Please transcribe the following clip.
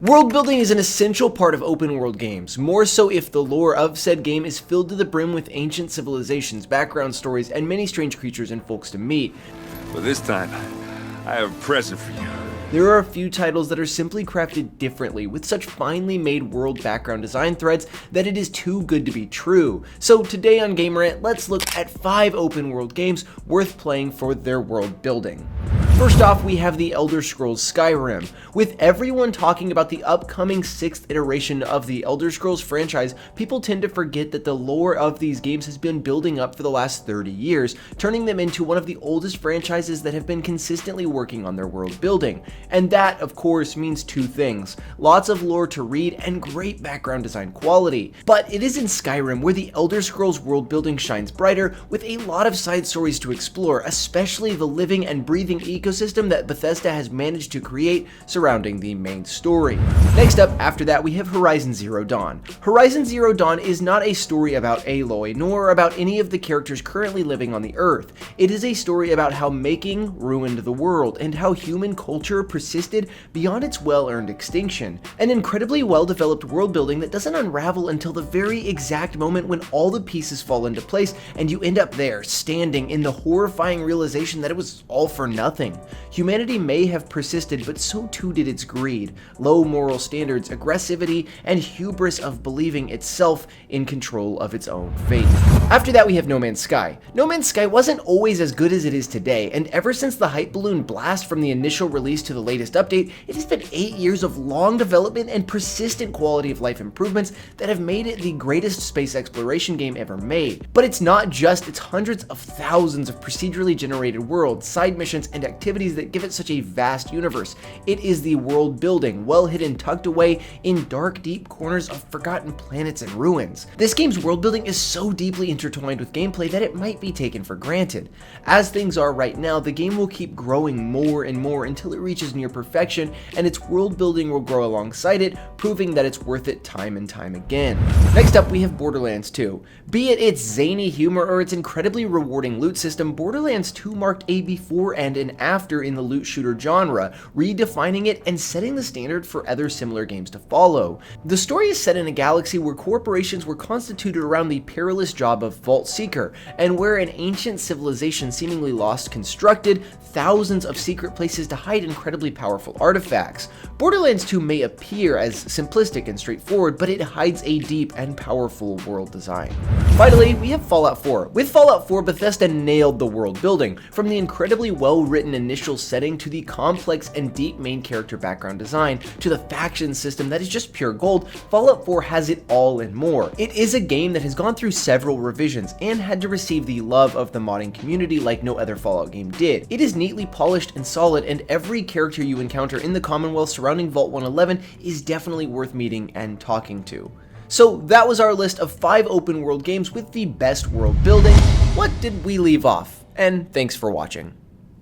World building is an essential part of open world games, more so if the lore of said game is filled to the brim with ancient civilizations, background stories, and many strange creatures and folks to meet. But this time, I have a present for you. There are a few titles that are simply crafted differently with such finely made world background design threads that it is too good to be true. So today on Game Rant, let's look at 5 open world games worth playing for their world building. First off, we have the Elder Scrolls Skyrim. With everyone talking about the upcoming 6th iteration of the Elder Scrolls franchise, people tend to forget that the lore of these games has been building up for the last 30 years, turning them into one of the oldest franchises that have been consistently working on their world building. And that, of course, means 2 things: lots of lore to read and great background design quality. But it is in Skyrim where the Elder Scrolls world building shines brighter, with a lot of side stories to explore, especially the living and breathing ecosystem that Bethesda has managed to create surrounding the main story. Next up, after that, we have Horizon Zero Dawn. Horizon Zero Dawn is not a story about Aloy, nor about any of the characters currently living on the Earth. It is a story about how making ruined the world, and how human culture persisted beyond its well-earned extinction. An incredibly well-developed world building that doesn't unravel until the very exact moment when all the pieces fall into place, and you end up there, standing in the horrifying realization that it was all for nothing. Humanity may have persisted, but so too did its greed, low moral standards, aggressivity, and hubris of believing itself in control of its own fate. After that, we have No Man's Sky. No Man's Sky wasn't always as good as it is today, and ever since the hype balloon blast from the initial release to the latest update, it has been 8 years of long development and persistent quality of life improvements that have made it the greatest space exploration game ever made. But it's not just its hundreds of thousands of procedurally generated worlds, side missions, and activities that give it such a vast universe. It is the world building, well hidden, tucked away in dark, deep corners of forgotten planets and ruins. This game's world building is so deeply intertwined with gameplay that it might be taken for granted. As things are right now, the game will keep growing more and more until it reaches near perfection, and its world building will grow alongside it, proving that it's worth it time and time again. Next up, we have Borderlands 2. Be it its zany humor or its incredibly rewarding loot system, Borderlands 2 marked a before and an after in the loot shooter genre, redefining it and setting the standard for other similar games to follow. The story is set in a galaxy where corporations were constituted around the perilous job of Vault Seeker, and where an ancient civilization seemingly lost constructed thousands of secret places to hide incredibly powerful artifacts. Borderlands 2 may appear as simplistic and straightforward, but it hides a deep and powerful world design. Finally, we have Fallout 4. With Fallout 4, Bethesda nailed the world building, from the incredibly well-written initial setting to the complex and deep main character background design to the faction system that is just pure gold. Fallout 4 has it all and more. It is a game that has gone through several revisions and had to receive the love of the modding community like no other Fallout game did. It is neatly polished and solid, and every character you encounter in the Commonwealth surrounding Vault 111 is definitely worth meeting and talking to. So that was our list of 5 open world games with the best world building. What did we leave off? And thanks for watching.